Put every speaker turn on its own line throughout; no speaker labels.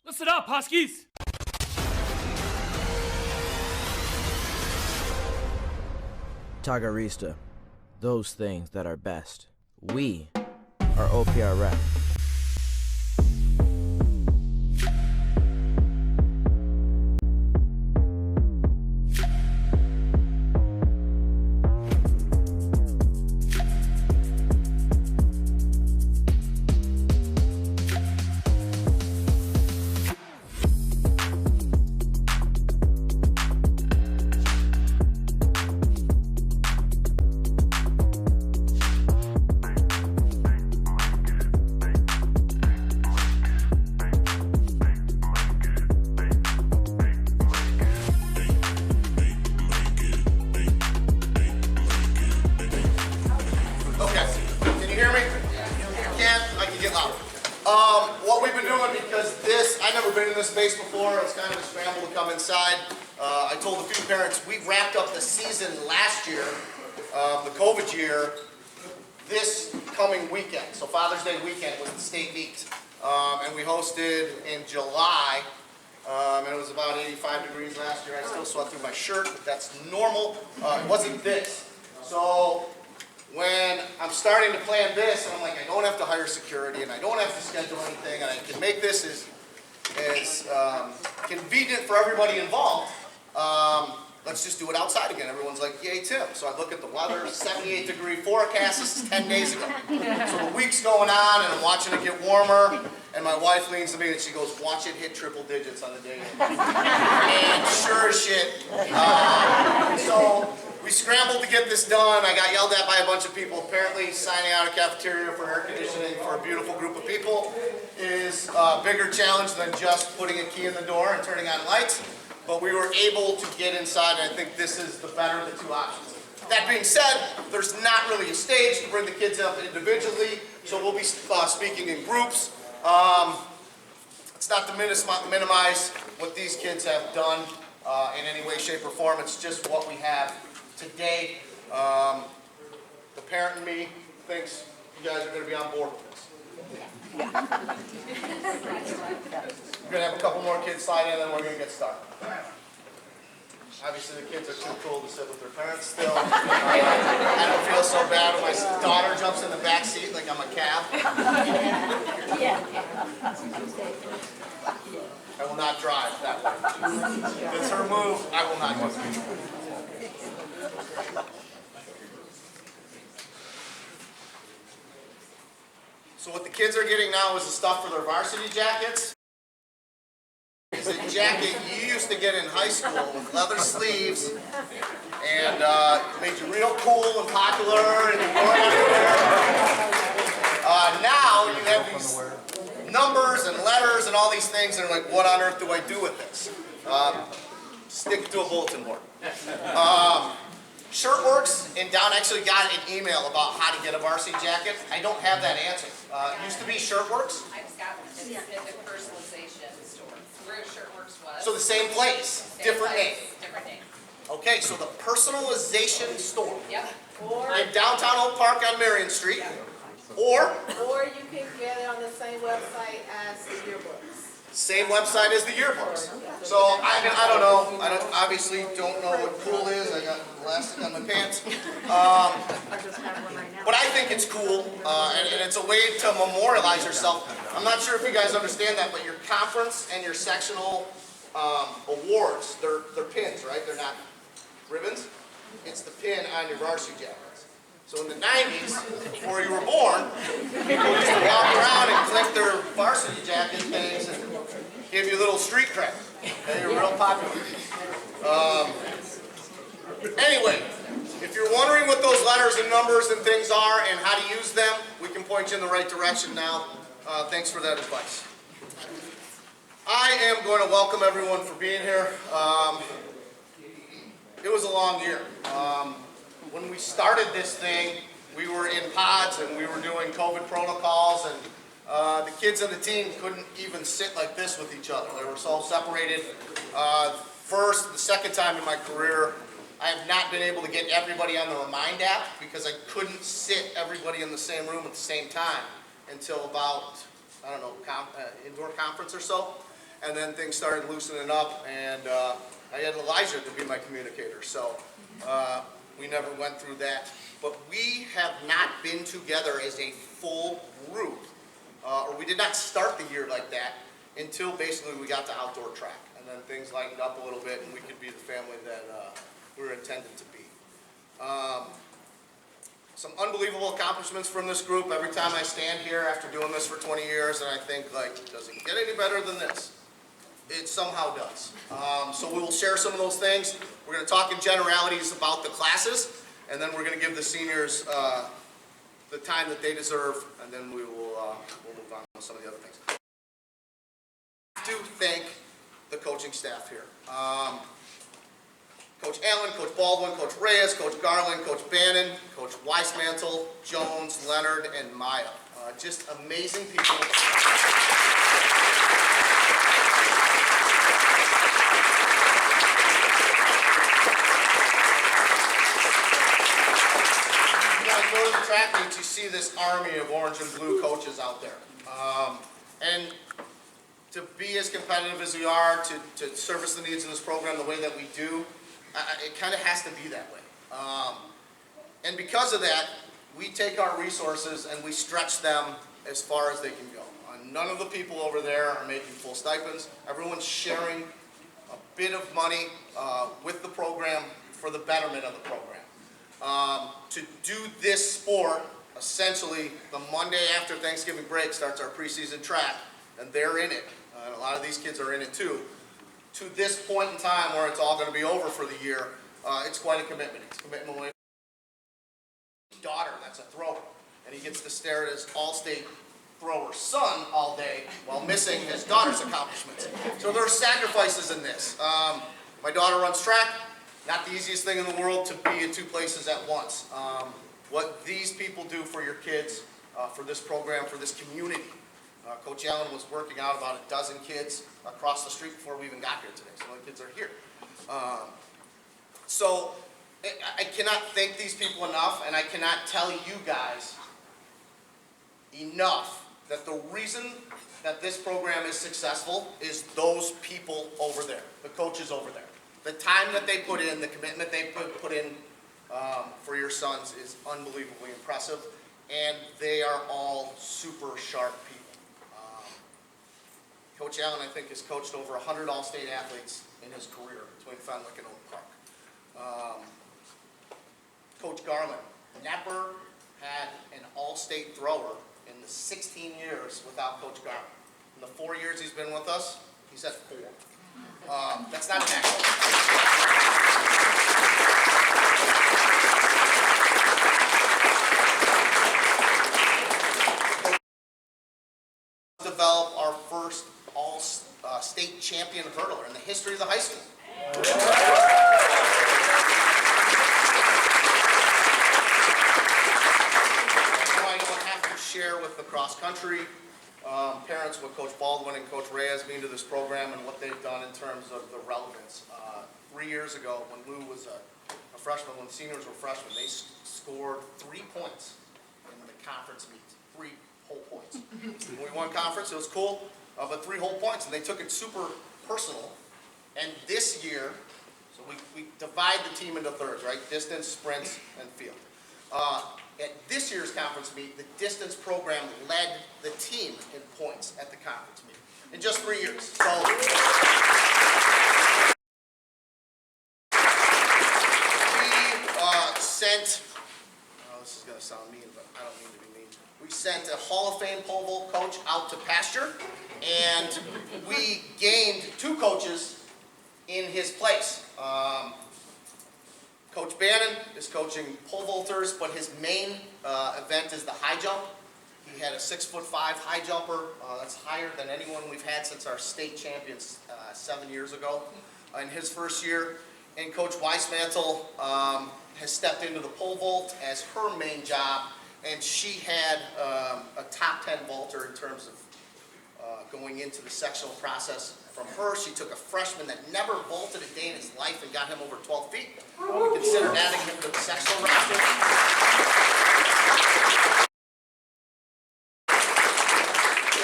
Listen up, Huskies!
Tagarista, those things that are best. We are OPRF.
What we've been doing, because I've never been in this space before, it's kind of a scramble to come inside. I told a few parents, we wrapped up the season last year, the COVID year, this coming weekend. So Father's Day weekend was the state meet. And we hosted in July, and it was about 85 degrees last year. I still sweat through my shirt, but that's normal. It wasn't this. So when I'm starting to plan this, and I'm like, I don't have to hire security, and I don't have to schedule anything, and I can make this as convenient for everybody involved, let's just do it outside again. Everyone's like, yay, Tim. So I look at the weather, 78-degree forecast. This is 10 days ago. So the week's going on, and I'm watching it get warmer, and my wife leans to me, and she goes, watch it hit triple digits on the day. And sure as shit. So we scrambled to get this done. I got yelled at by a bunch of people. Apparently signing out a cafeteria for air conditioning for a beautiful group of people is a bigger challenge than just putting a key in the door and turning on lights. But we were able to get inside, and I think this is the better of the two options. That being said, there's not really a stage to bring the kids up individually, so we'll be speaking in groups. It's not to minimize what these kids have done in any way, shape, or form. It's just what we have today. The parent in me thinks you guys are going to be on board with this. We're going to have a couple more kids slide in, and then we're going to get started. Obviously, the kids are too cool to sit with their parents still. I don't feel so bad when my daughter jumps in the back seat like I'm a cab. I will not drive that way. If it's her move, I will not do it. So what the kids are getting now is the stuff for their varsity jackets. It's a jacket you used to get in high school with leather sleeves, and it made you real cool and popular, and you wore it everywhere. Now you have these numbers and letters and all these things, and they're like, what on earth do I do with this? Stick to a bulletin board. Shirtworks and Don actually got an email about how to get a varsity jacket. I don't have that answer. It used to be Shirtworks.
I just got one. It's the personalization store. Where Shirtworks was.
So the same place, different name.
Different name.
Okay, so the personalization store.
Yep.
In downtown Oak Park on Marion Street. Or
you can get it on the same website as the yearbooks.
same website as the yearbooks. So I don't know. I obviously don't know what cool is. I got elastic on my pants. But I think it's cool, and it's a way to memorialize yourself. I'm not sure if you guys understand that, but your conference and your sectional awards, they're pins, right? They're not ribbons. It's the pin on your varsity jackets. So in the 90s, before you were born, people used to walk around and click their varsity jacket things and give you a little street cred. And you're real popular. Anyway, if you're wondering what those letters and numbers and things are and how to use them, we can point you in the right direction now. Thanks for that advice. I am going to welcome everyone for being here. It was a long year. When we started this thing, we were in pods and we were doing COVID protocols, and the kids on the team couldn't even sit like this with each other. They were so separated. The second time in my career, I have not been able to get everybody on the Remind app because I couldn't sit everybody in the same room at the same time until about, I don't know, indoor conference or so. and then things started loosening up, and I had Elijah to be my communicator, so we never went through that. But we have not been together as a full group, or we did not start the year like that until basically we got to outdoor track, and then things lightened up a little bit, and we could be the family that we were intended to be. Some unbelievable accomplishments from this group. Every time I stand here after doing this for 20 years and I think, like, does it get any better than this? It somehow does. So we will share some of those things. We're going to talk in generalities about the classes, and then we're going to give the seniors the time that they deserve, and then we'll move on to some of the other things. I have to thank the coaching staff here. Coach Allen, Coach Baldwin, Coach Reyes, Coach Garland, Coach Bannon, Coach Weismantel, Jones, Leonard, and Maya. Just amazing people. Go to the track meets, you see this army of orange and blue coaches out there. And to be as competitive as we are, to service the needs of this program the way that we do, it kind of has to be that way. And because of that, we take our resources and we stretch them as far as they can go. None of the people over there are making full stipends. Everyone's sharing a bit of money with the program for the betterment of the program. To do this sport, essentially, the Monday after Thanksgiving break starts our preseason track, and they're in it. And a lot of these kids are in it too. To this point in time where it's all going to be over for the year, it's quite a commitment. It's a commitment with his daughter that's a thrower, and he gets to stare at his all-state thrower son all day while missing his daughter's accomplishments. So there are sacrifices in this. My daughter runs track. Not the easiest thing in the world to be in two places at once. What these people do for your kids, for this program, for this community. Coach Allen was working out about a dozen kids across the street before we even got here today. Some of the kids are here. So I cannot thank these people enough, and I cannot tell you guys enough that the reason that this program is successful is those people over there, the coaches over there. The time that they put in, the commitment they put in for your sons is unbelievably impressive, and they are all super sharp people. Coach Allen, I think, has coached over 100 All-State athletes in his career between Fenwick and Oak Park. Coach Garland never had an All-State thrower in the 16 years without Coach Garland. In the 4 years he's been with us, he's at 4. That's not an accident. Develop our first all-state champion hurdler in the history of the high school. I don't have to share with the cross-country parents what Coach Baldwin and Coach Reyes mean to this program and what they've done in terms of the relevance. 3 years ago, when Lou was a freshman, when the seniors were freshmen, they scored 3 points in the conference meet. 3 whole points. When we won conference, it was cool, but 3 whole points, and they took it super personal. And this year, so we divide the team into thirds, right? Distance, sprints, and field. At this year's conference meet, the distance program led the team in points at the conference meet in just 3 years. So we sent, this is going to sound mean, but I don't mean to be mean. We sent a Hall of Fame pole vault coach out to pasture, and we gained 2 coaches in his place. Coach Bannon is coaching pole vaulters, but his main event is the high jump. He had a 6'5" high jumper. That's higher than anyone we've had since our state champions 7 years ago in his first year. And Coach Weismantel has stepped into the pole vault as her main job, and she had a top 10 vaulter in terms of going into the sectional process. From her, she took a freshman that never vaulted a day in his life and got him over 12 feet. We considered adding him to the sectional roster.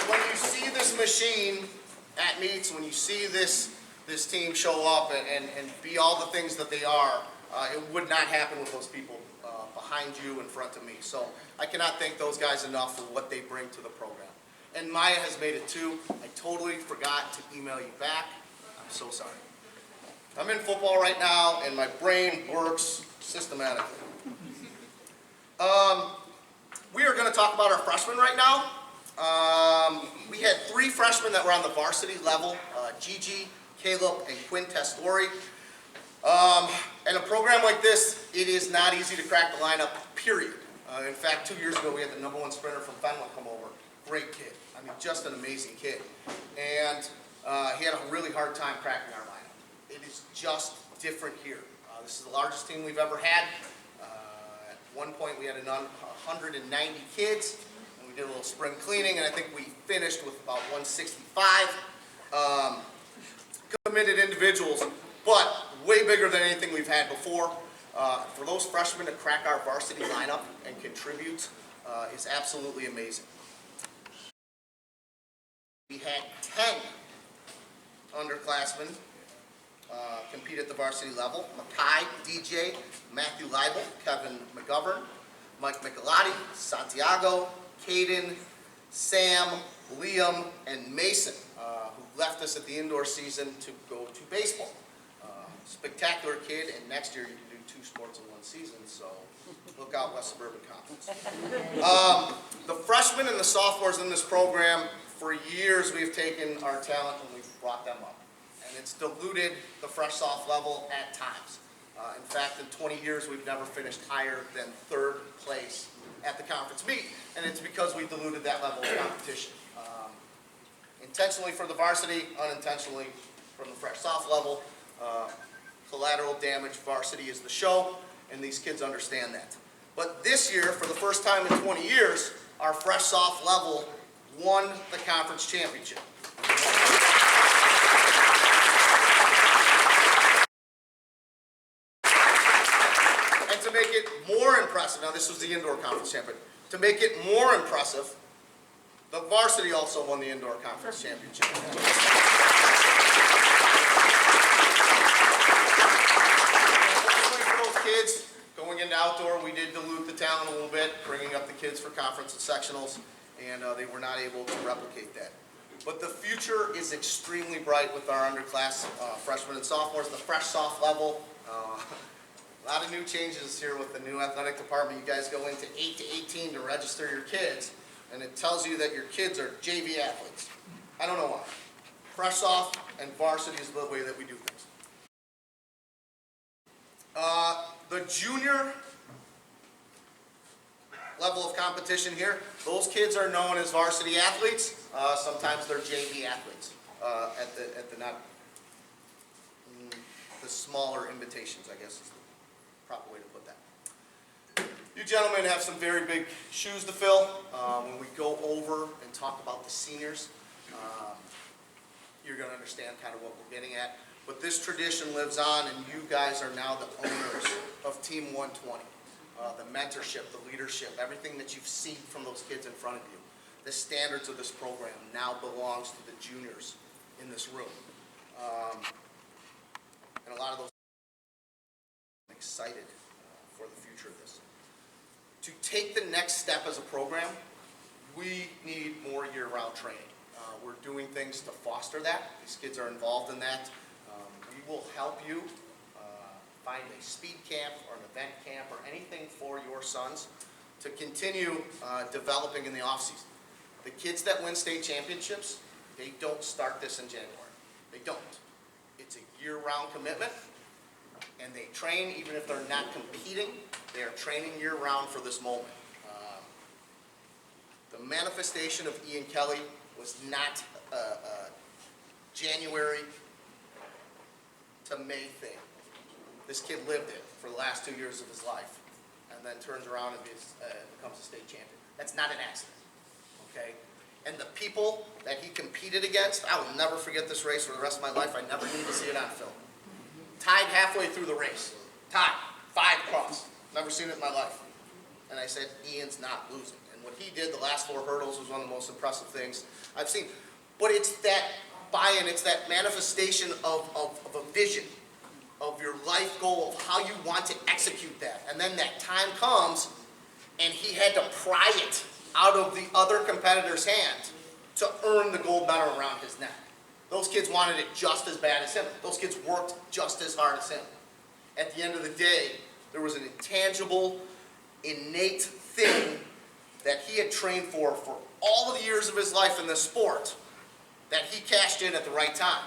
When you see this machine, at meets, when you see this team show up and be all the things that they are, it would not happen with those people behind you, in front of me. So I cannot thank those guys enough for what they bring to the program. And Maya has made it too. I totally forgot to email you back. I'm so sorry. I'm in football right now, and my brain works systematically. We are going to talk about our freshmen right now. We had 3 freshmen that were on the varsity level, Gigi, Caleb, and Quinn Testori. And a program like this, it is not easy to crack the lineup, period. In fact, 2 years ago, we had the #1 sprinter from Fenwick come over. Great kid. I mean, just an amazing kid. And he had a really hard time cracking our lineup. It is just different here. This is the largest team we've ever had. At one point, we had 190 kids. And we did a little spring cleaning, and I think we finished with about 165 committed individuals, but way bigger than anything we've had before. For those freshmen to crack our varsity lineup and contribute is absolutely amazing. We had 10 underclassmen compete at the varsity level. Makai, DJ, Matthew Leibel, Kevin McGovern, Mike Michelotti, Santiago, Caden, Sam, Liam, and Mason, who left us at the indoor season to go to baseball. Spectacular kid, and next year you can do 2 sports in 1 season, so look out, West Suburban Conference. The freshmen and the sophomores in this program, for years we've taken our talent and we've brought them up. And it's diluted the fresh soft level at times. In fact, in 20 years we've never finished higher than 3rd place at the conference meet, and it's because we diluted that level of competition. Intentionally for the varsity, unintentionally from the fresh soft level. Collateral damage, varsity is the show, and these kids understand that. But this year, for the first time in 20 years, our fresh soft level won the conference championship. And to make it more impressive, now this was the indoor conference championship, to make it more impressive, the varsity also won the indoor conference championship. Kids going into outdoor, we did dilute the talent a little bit, bringing up the kids for conference and sectionals, and they were not able to replicate that. But the future is extremely bright with our underclass freshmen and sophomores. The fresh soft level, a lot of new changes here with the new athletic department. You guys go into 8 to 18 to register your kids, and it tells you that your kids are JV athletes. I don't know why. Fresh soft and varsity is the way that we do things. The junior level of competition here, those kids are known as varsity athletes. Sometimes they're JV athletes at the not the smaller invitations, I guess is the proper way to put that. You gentlemen have some very big shoes to fill. When we go over and talk about the seniors, you're going to understand kind of what we're getting at. But this tradition lives on, and you guys are now the owners of Team 120. The mentorship, the leadership, everything that you've seen from those kids in front of you. The standards of this program now belongs to the juniors in this room. And a lot of those I'm excited for the future of this. To take the next step as a program, we need more year-round training. We're doing things to foster that. These kids are involved in that. We will help you find a speed camp or an event camp or anything for your sons to continue developing in the off-season. The kids that win state championships, they don't start this in January. They don't. It's a year-round commitment, and they train even if they're not competing. They are training year-round for this moment. The manifestation of Ian Kelly was not a January to May thing. This kid lived it for the last 2 years of his life, and then turns around and becomes a state champion. That's not an accident, okay? And the people that he competed against, I will never forget this race for the rest of my life. I never need to see it on film. Tied halfway through the race. Tied. 5 across. Never seen it in my life. And I said, Ian's not losing. And what he did the last 4 hurdles was one of the most impressive things I've seen. But it's that buy-in, it's that manifestation of a vision, of your life goal, of how you want to execute that. And then that time comes, and he had to pry it out of the other competitor's hand to earn the gold medal around his neck. Those kids wanted it just as bad as him. Those kids worked just as hard as him. At the end of the day, there was an intangible, innate thing that he had trained for all of the years of his life in this sport that he cashed in at the right time.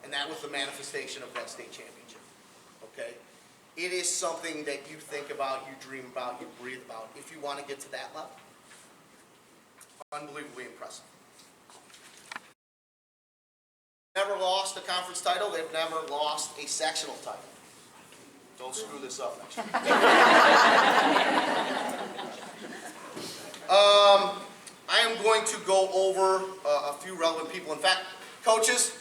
And that was the manifestation of that state championship. Okay? It is something that you think about, you dream about, you breathe about. If you want to get to that level, unbelievably impressive. Never lost a conference title. They've never lost a sectional title. Don't screw this up next year. I am going to go over a few relevant people. In fact, coaches,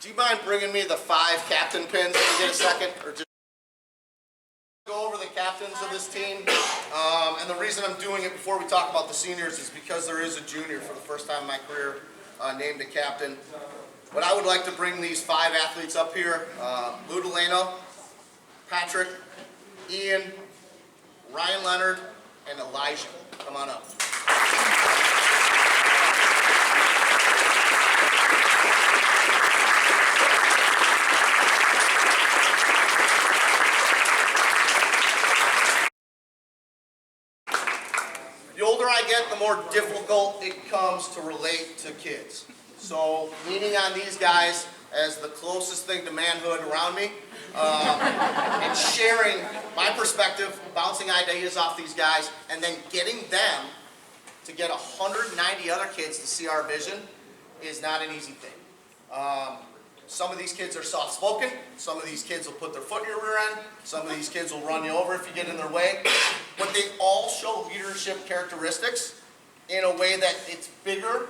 do you mind bringing me the 5 captain pins if you get a second? Or just go over the captains of this team. And the reason I'm doing it before we talk about the seniors is because there is a junior for the first time in my career named a captain. But I would like to bring these 5 athletes up here. Lou Delano, Patrick, Ian, Ryan Leonard, and Elijah. Come on up. The older I get, the more difficult it comes to relate to kids. So leaning on these guys as the closest thing to manhood around me, and sharing my perspective, bouncing ideas off these guys, and then getting them to get 190 other kids to see our vision is not an easy thing. Some of these kids are soft-spoken. Some of these kids will put their foot in your rear end. Some of these kids will run you over if you get in their way. But they all show leadership characteristics in a way that it's bigger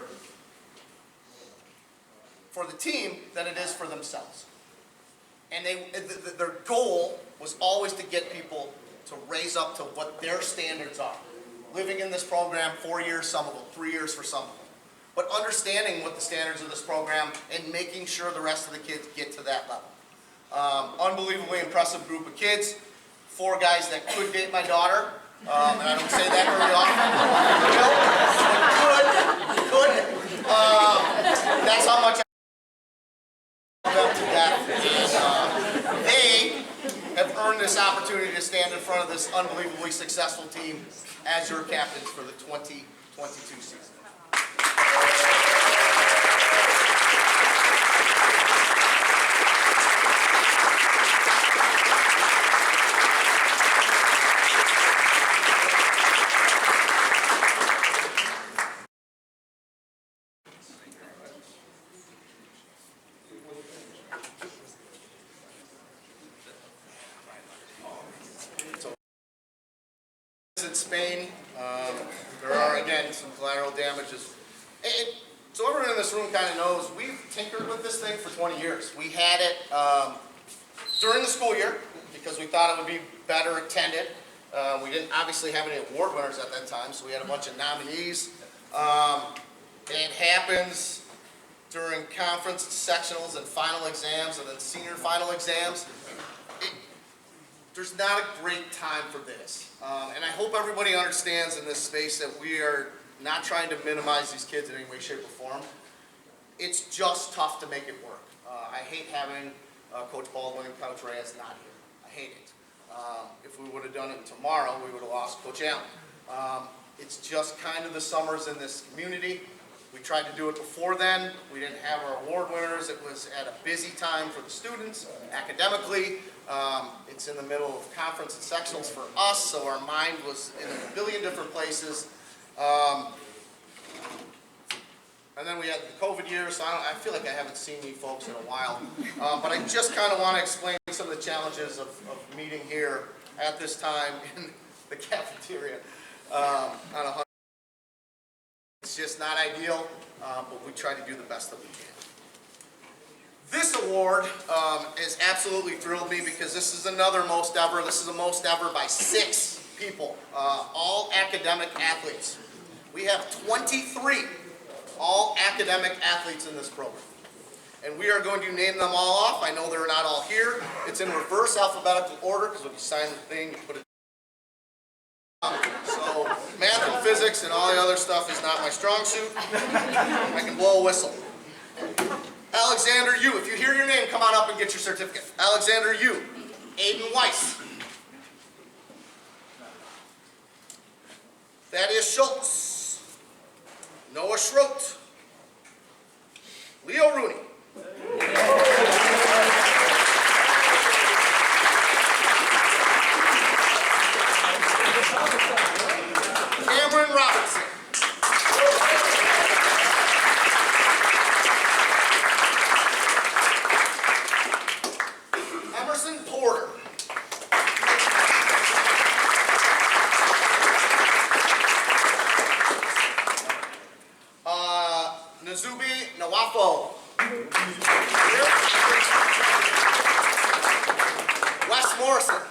for the team than it is for themselves. And their goal was always to get people to raise up to what their standards are. Living in this program 4 years, some of them, 3 years for some of them. But understanding what the standards of this program and making sure the rest of the kids get to that level. Unbelievably impressive group of kids. 4 guys that could date my daughter. And I don't say that very often. Could. That's how much I love them to death. They have earned this opportunity to stand in front of this unbelievably successful team as your captains for the 2022 season. In Spain, there are again some collateral damages. So everyone in this room kind of knows we've tinkered with this thing for 20 years. We had it during the school year because we thought it would be better attended. We didn't obviously have any award winners at that time, so we had a bunch of nominees. It happens during conference, sectionals, and final exams, and then senior final exams. There's not a great time for this. And I hope everybody understands in this space that we are not trying to minimize these kids in any way, shape, or form. It's just tough to make it work. I hate having Coach Baldwin and Coach Reyes not here. I hate it. If we would have done it tomorrow, we would have lost Coach Allen. It's just kind of the summers in this community. We tried to do it before then. We didn't have our award winners. It was at a busy time for the students academically. It's in the middle of conference and sectionals for us, so our mind was in a billion different places. And then we had the COVID year, so I feel like I haven't seen you folks in a while. But I just kind of want to explain some of the challenges of meeting here at this time in the cafeteria on a It's just not ideal, but we try to do the best that we can. This award has absolutely thrilled me because this is another most ever. This is a most ever by 6 people, all academic athletes. We have 23 all academic academic athletes in this program. And we are going to name them all off. I know they're not all here. It's in reverse alphabetical order because when you sign the thing, you put it. So math and physics and all the other stuff is not my strong suit. I can blow a whistle. Alexander Yu, if you hear your name, come on up and get your certificate. Alexander Yu. Aiden Weiss. Thaddeus Schultz. Noah Schroet. Leo Rooney. Cameron Robinson. Emerson Porter. Nazubi Nawafo. Wes Morrison.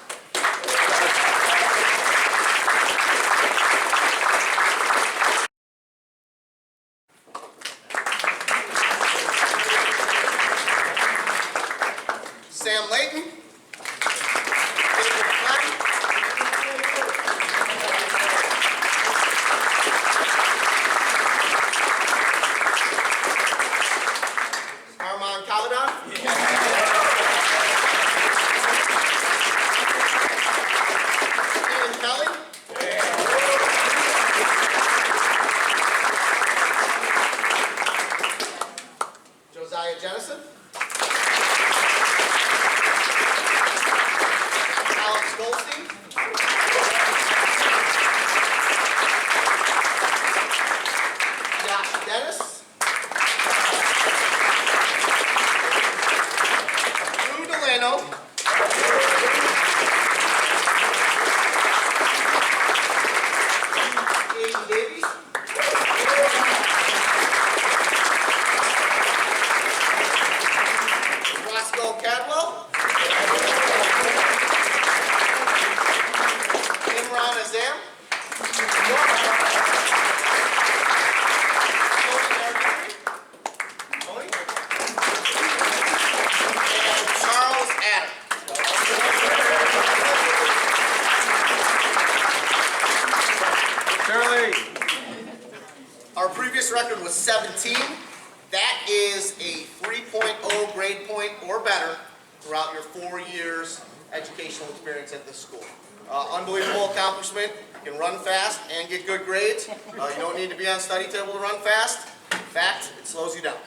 Sam Layton. David Flynn. Armand Caladan. Ian Kelly. Josiah Jennison. Alex Goldstein. Josh Dennis. Lou Delano. Aiden Davies. Roscoe Cadwell. Imran Azam. Tony. And Charles Adams.
Charlie.
Our previous record was 17. That is a 3.0 grade point or better throughout your 4 years educational experience at this school. Unbelievable accomplishment. You can run fast and get good grades. You don't need to be on study table to run fast. In fact, it slows you down.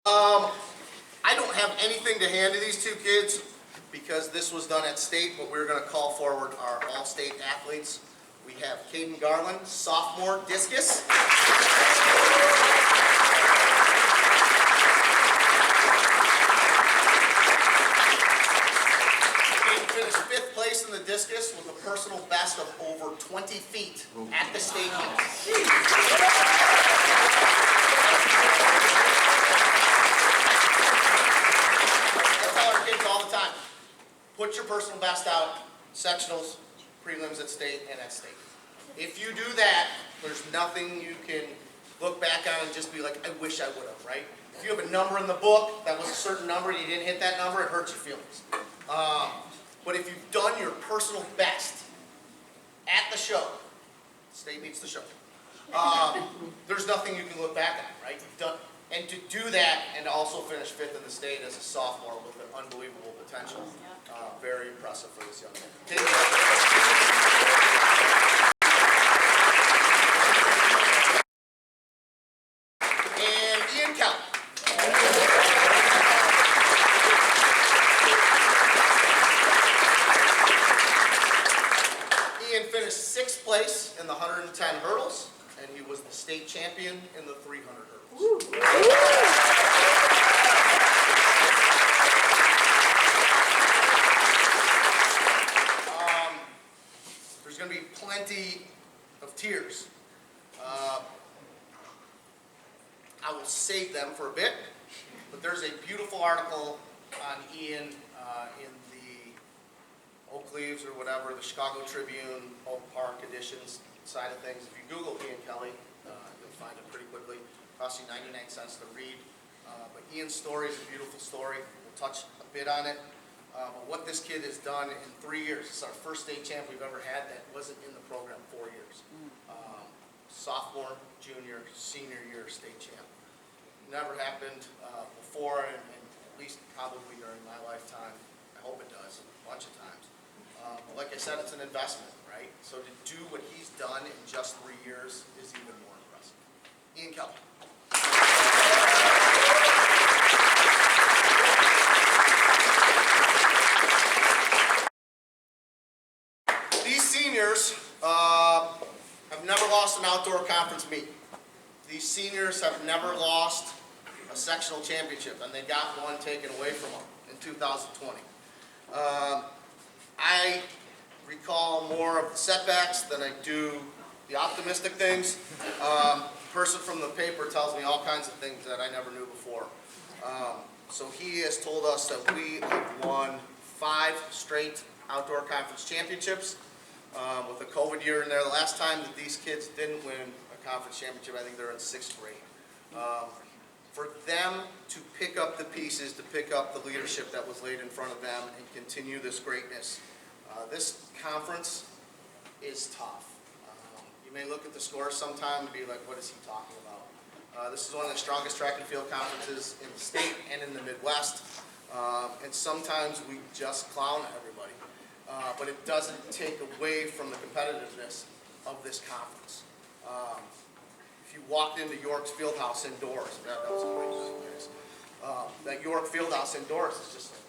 I don't have anything to hand to these two kids because this was done at state, but we're going to call forward our all-state athletes. We have Caden Garland, sophomore discus. Caden finished 5th place in the discus with a personal best of over 20 feet at the state meet. I tell our kids all the time, put your personal best out, sectionals, prelims at state and at state. If you do that, there's nothing you can look back on and just be like, I wish I would have, right? If you have a number in the book that was a certain number and you didn't hit that number, it hurts your feelings. But if you've done your personal best at the show, state meets the show, there's nothing you can look back on, right? You've done, and to do that and also finish 5th in the state as a sophomore with an unbelievable potential, very impressive for this young man. And Ian Kelly. Ian finished 6th place in the 110 hurdles, and he was the state champion in the 300 hurdles. There's going to be plenty of tears. I will save them for a bit, but there's a beautiful article on Ian in the Oak Leaves or whatever, the Chicago Tribune, Oak Park editions. side of things. If you Google Ian Kelly, you'll find it pretty quickly. Costs you 99 cents to read. But Ian's story is a beautiful story. We'll touch a bit on it. But what this kid has done in 3 years, it's our first state champ we've ever had that wasn't in the program 4 years. Sophomore, junior, senior year state champ. Never happened before, and at least probably during my lifetime. I hope it does, a bunch of times. But like I said, it's an investment, right? So to do what he's done in just 3 years is even more impressive. Ian Kelly. These seniors have never lost an outdoor conference meet. These seniors have never lost a sectional championship, and they got one taken away from them in 2020. I recall more of the setbacks than I do the optimistic things. A person from the paper tells me all kinds of things that I never knew before. So he has told us that we have won 5 straight outdoor conference championships. With the COVID year in there, the last time that these kids didn't win a conference championship, I think they're in 6th grade. For them to pick up the pieces, to pick up the leadership that was laid in front of them and continue this greatness. This conference is tough. You may look at the scores sometime and be like, what is he talking about? This is one of the strongest track and field conferences in the state and in the Midwest. And sometimes we just clown everybody. But it doesn't take away from the competitiveness of this conference. If you walked into York's Fieldhouse indoors, that was a great place. That York Fieldhouse indoors is just like,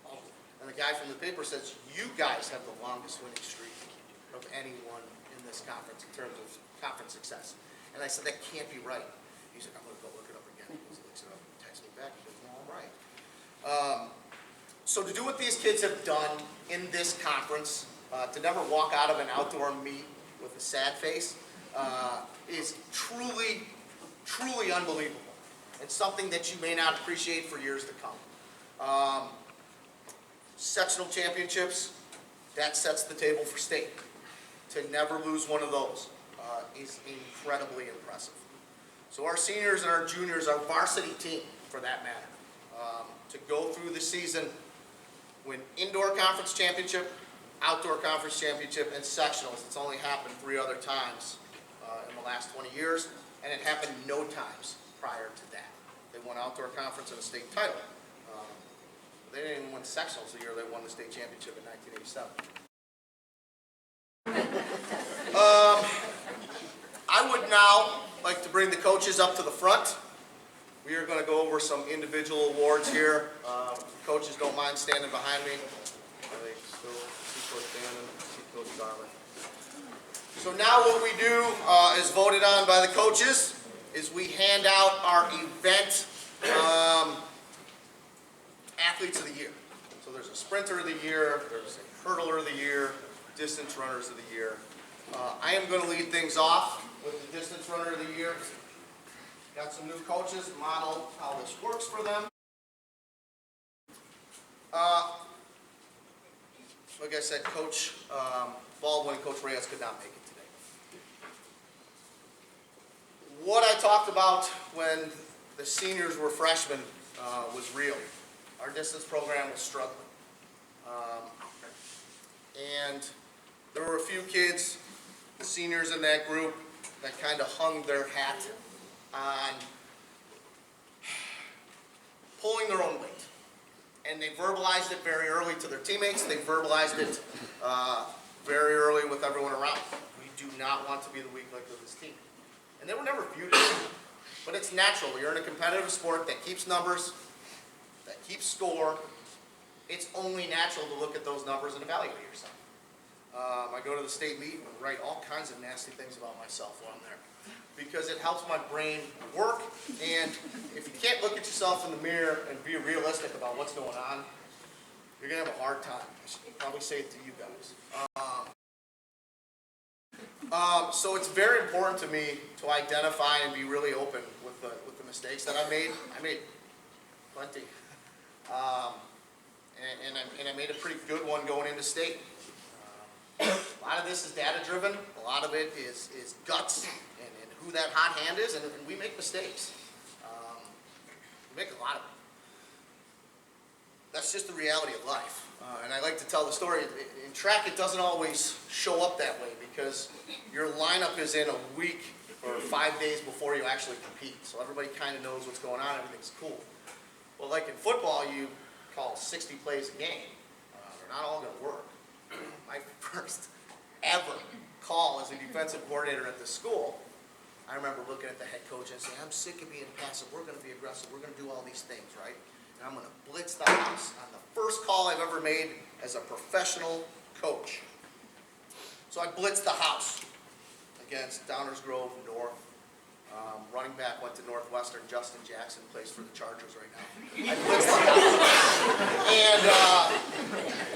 oh. And the guy from the paper says, you guys have the longest winning streak of anyone in this conference in terms of conference success. And I said, that can't be right. He's like, I'm going to go look it up again. He goes, looks it up, texts me back, he goes, no, I'm right. So to do what these kids have done in this conference, to never walk out of an outdoor meet with a sad face, is truly, truly unbelievable. It's something that you may not appreciate for years to come. Sectional championships, that sets the table for state. To never lose one of those is incredibly impressive. So our seniors and our juniors, our varsity team for that matter, to go through the season, win indoor conference championship, outdoor conference championship, and sectionals. It's only happened 3 other times in the last 20 years, and it happened no times prior to that. They won outdoor conference and a state title. They didn't even win sectionals the year they won the state championship in 1987. I would now like to bring the coaches up to the front. We are going to go over some individual awards here. Coaches don't mind standing behind me. They still see Coach Bannon, see Coach Garland. So now what we do is voted on by the coaches is we hand out our event athletes of the year. So there's a sprinter of the year, there's a hurdler of the year, distance runners of the year. I am going to lead things off with the distance runner of the year. Got some new coaches, model how this works for them. Like I said, Coach Baldwin and Coach Reyes could not make it today. What I talked about when the seniors were freshmen was real. Our distance program was struggling. And there were a few kids, the seniors in that group, that kind of hung their hat on pulling their own weight. And they verbalized it very early to their teammates. They verbalized it very early with everyone around. We do not want to be the weak link of this team. And they were never viewed as that. But it's natural. You're in a competitive sport that keeps numbers, that keeps score. It's only natural to look at those numbers and evaluate yourself. I go to the state meet and write all kinds of nasty things about myself while I'm there, because it helps my brain work. And if you can't look at yourself in the mirror and be realistic about what's going on, you're going to have a hard time. I should probably say it to you guys. So it's very important to me to identify and be really open with the mistakes that I made. I made plenty. And I made a pretty good one going into state. A lot of this is data-driven. A lot of it is guts and who that hot hand is, and we make mistakes. We make a lot of them. That's just the reality of life. And I like to tell the story. In track, it doesn't always show up that way because your lineup is in a week or 5 days before you actually compete. So everybody kind of knows what's going on. Everything's cool. Well, like in football, you call 60 plays a game. They're not all going to work. My first ever call as a defensive coordinator at the school, I remember looking at the head coach and saying, I'm sick of being passive. We're going to be aggressive. We're going to do all these things, right? And I'm going to blitz the house on the first call I've ever made as a professional coach. So I blitzed the house against Downers Grove North. Running back went to Northwestern. Justin Jackson plays for the Chargers right now. I blitzed the house. And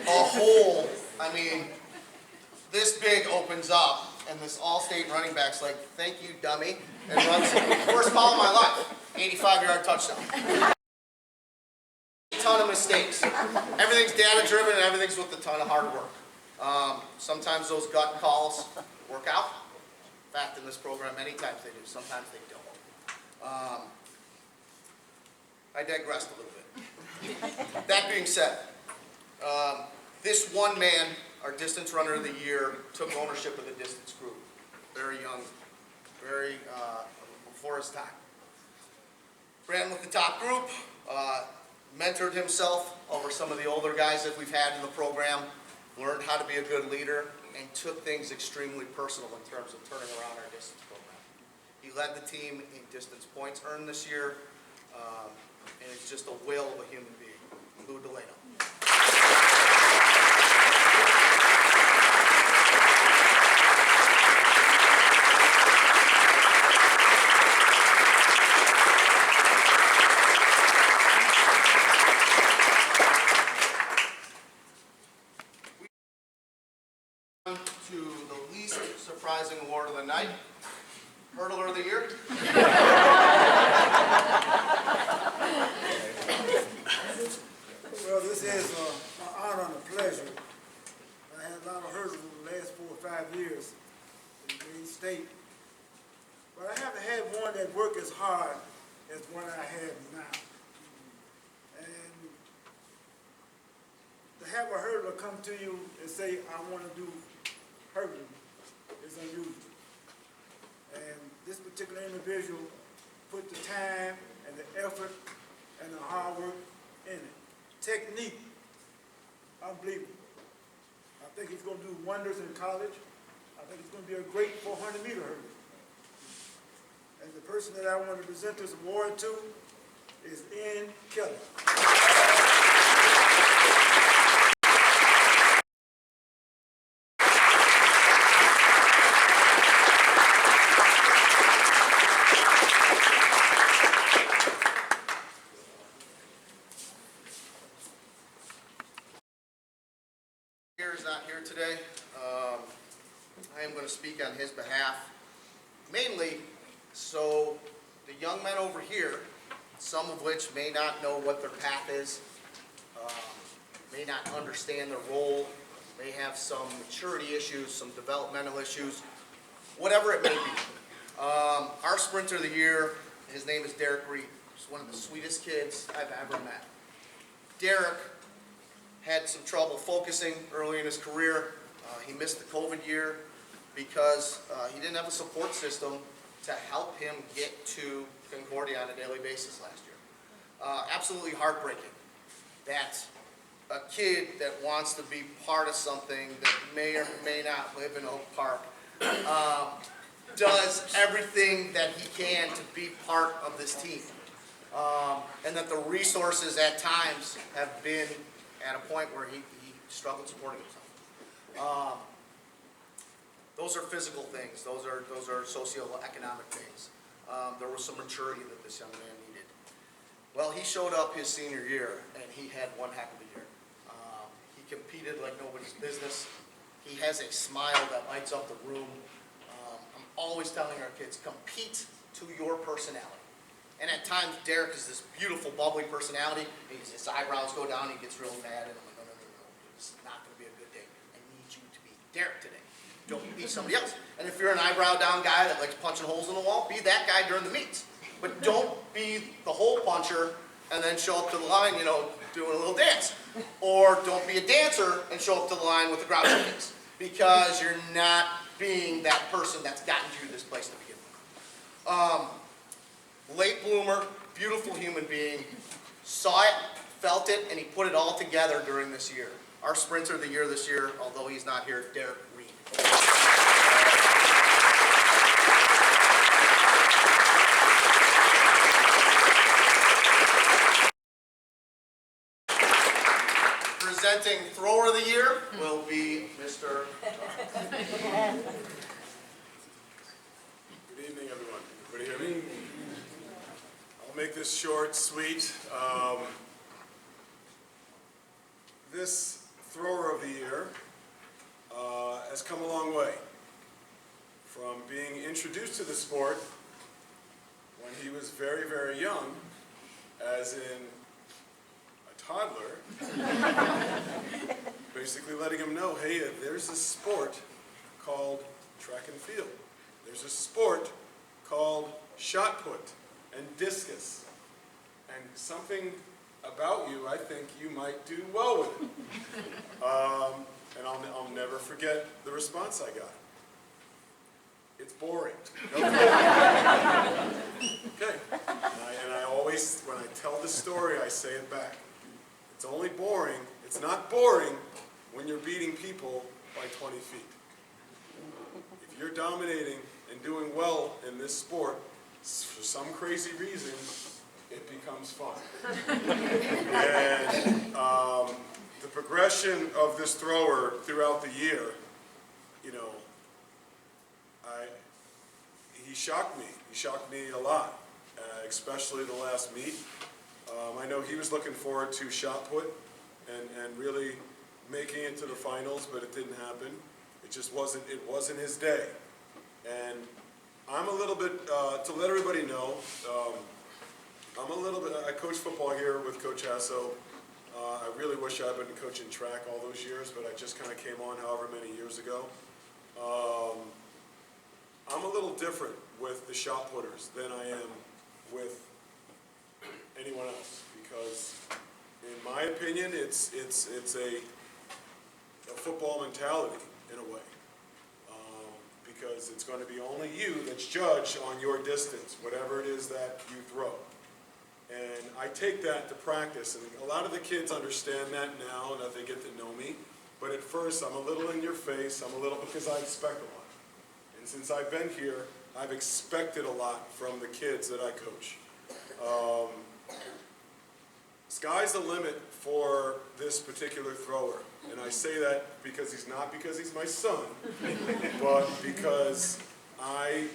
a hole, I mean, this big opens up, and this all-state running back's like, thank you, dummy, and runs first call of my life, 85-yard touchdown. A ton of mistakes. Everything's data-driven, and everything's with a ton of hard work. Sometimes those gut calls work out. In fact, in this program, many times they do. Sometimes they don't. I digressed a little bit. That being said, this one man, our distance runner of the year, took ownership of the distance group. Very young, very before his time. Ran with the top group, mentored himself over some of the older guys that we've had in the program, learned how to be a good leader, and took things extremely personal in terms of turning around our distance program. He led the team in distance points earned this year, and is just a whale of a human being. Lou Delano. To the least surprising award of the night, Hurdler of the Year.
Well, this is an honor and a pleasure. I had a lot of hurdles in the last 4 or 5 years in Maine State, but I haven't had one that worked as hard as one I have now. And to have a hurdler come to you and say, I want to do hurdling is unusual. And this particular individual put the time and the effort and the hard work in it. Technique, unbelievable. I think he's going to do wonders in college. I think he's going to be a great 400-meter hurdler. And the person that I want to present this award to is Ian Kelly.
Is not here today. I am going to speak on his behalf, mainly so the young men over here, some of which may not know what their path is, may not understand their role, may have some maturity issues, some developmental issues, whatever it may be. Our sprinter of the year, his name is Derek Reed. He's one of the sweetest kids I've ever met. Derek had some trouble focusing early in his career. He missed the COVID year because he didn't have a support system to help him get to Concordia on a daily basis last year. Absolutely heartbreaking that a kid that wants to be part of something that may or may not live in Oak Park does everything that he can to be part of this team. And that the resources at times have been at a point where he struggled supporting himself. Those are physical things. Those are socioeconomic things. There was some maturity that this young man needed. Well, he showed up his senior year, and he had one heck of a year. He competed like nobody's business. He has a smile that lights up the room. I'm always telling our kids, compete to your personality. And at times, Derek is this beautiful, bubbly personality. His eyebrows go down, he gets real mad, and I'm like, no, this is not going to be a good day. I need you to be Derek today. Don't be somebody else. And if you're an eyebrow down guy that likes punching holes in the wall, be that guy during the meets. But don't be the hole puncher and then show up to the line, you know, doing a little dance. Or don't be a dancer and show up to the line with the groucho face. Because you're not being that person that's gotten you to this place to begin with. Late bloomer, beautiful human being, saw it, felt it, and he put it all together during this year. Our sprinter of the year this year, although he's not here, Derek Reed. Presenting thrower of the year will be Mr.
Good evening, everyone. Everybody hear me? I'll make this short, sweet. This thrower of the year has come a long way from being introduced to the sport when he was very, very young, as in a toddler, basically letting him know, hey, there's a sport called track and field. There's a sport called shot put and discus. And something about you, I think you might do well with it. And I'll never forget the response I got. It's boring. Okay. And I always, when I tell the story, I say it back. It's only boring, it's not boring when you're beating people by 20 feet. If you're dominating and doing well in this sport, for some crazy reason, it becomes fun. And the progression of this thrower throughout the year, you know, he shocked me. He shocked me a lot, especially the last meet. I know he was looking forward to shot put and really making it to the finals, but it didn't happen. It just wasn't his day. And I'm a little bit, to let everybody know, I coach football here with Coach Hasso. I really wish I'd been coaching track all those years, but I just kind of came on however many years ago. I'm a little different with the shot putters than I am with anyone else, because in my opinion, it's a football mentality in a way. Because it's going to be only you that's judged on your distance, whatever it is that you throw. And I take that to practice, and a lot of the kids understand that now, and that they get to know me. But at first, I'm a little in your face, I'm a little, because I expect a lot. And since I've been here, I've expected a lot from the kids that I coach. Sky's the limit for this particular thrower. And I say that because he's my son, but because I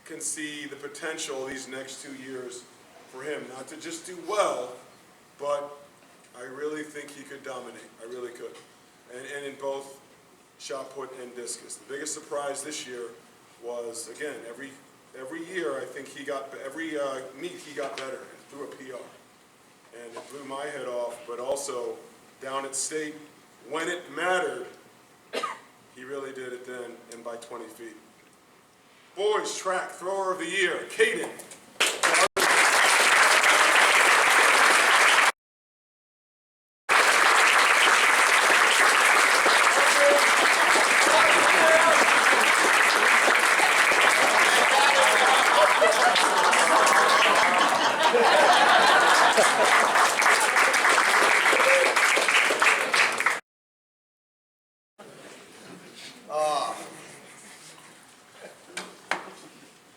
can see the potential these next 2 years for him, not to just do well, but I really think he could dominate. I really could. And in both shot put and discus. The biggest surprise this year was, again, every year I think every meet he got better and threw a PR. And it blew my head off, but also down at state, when it mattered, he really did it then, and by 20 feet. Boys track thrower of the year, Caden.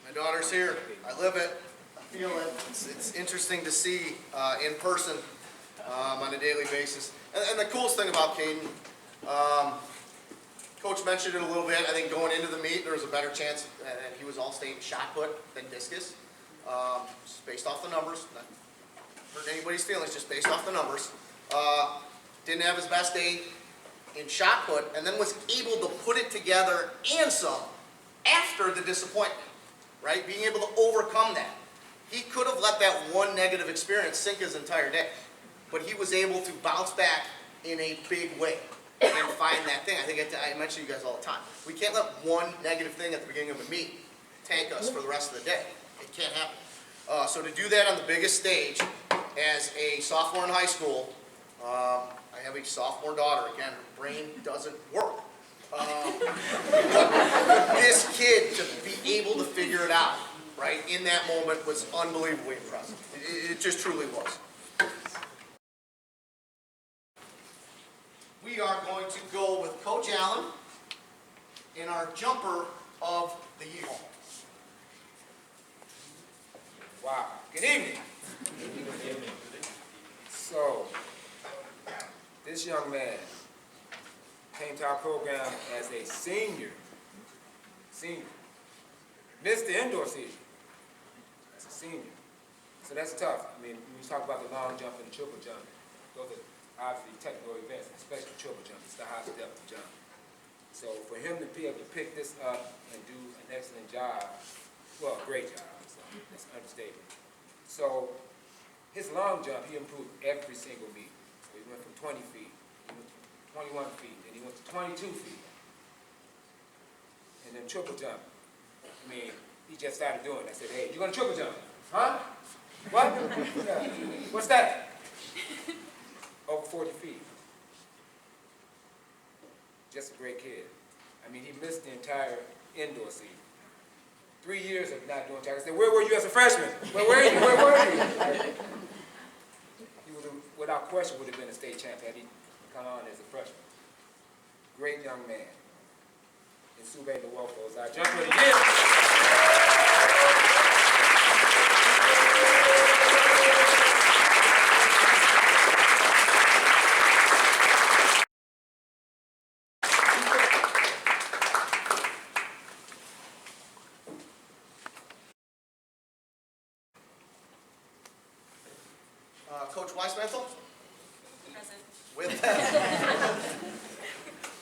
My daughter's here. I live it. I feel it. It's interesting to see in person on a daily basis. And the coolest thing about Caden, Coach mentioned it a little bit. I think going into the meet, there was a better chance that he was all-state shot put than discus. Just based off the numbers. Not hurt anybody's feelings, just based off the numbers. Didn't have his best day in shot put, and then was able to put it together and some after the disappointment, right? Being able to overcome that. He could have let that one negative experience sink his entire day, but he was able to bounce back in a big way. and find that thing. I think I mention you guys all the time. We can't let one negative thing at the beginning of a meet tank us for the rest of the day. It can't happen. So to do that on the biggest stage, as a sophomore in high school, I have a sophomore daughter. Again, her brain doesn't work. This kid to be able to figure it out, right, in that moment was unbelievably impressive. It just truly was. We are going to go with Coach Allen in our jumper of the year.
Wow. Good evening. So, this young man came to our program as a senior. Missed the indoor season as a senior. So that's tough. I mean, when we talk about the long jump and the triple jump, those are obviously technical events, especially the triple jump. It's the highest depth of jump. So for him to be able to pick this up and do an excellent job, well, great job, so that's an understatement. So his long jump, he improved every single meet. So he went from 20 feet, he went to 21 feet, and he went to 22 feet. And then triple jump, I mean, he just started doing it. I said, hey, you're gonna triple jump? Huh? What? Yeah. What's that? Over 40 feet. Just a great kid. I mean, he missed the entire indoor season. 3 years of not doing track. I said, where were you as a freshman? Where were you? Where were you? He would have, without question, would have been a state champ had he come on as a freshman. Great young man. And Sube Nwoko is our jumper of the year.
Coach Weismantel,
Present.
with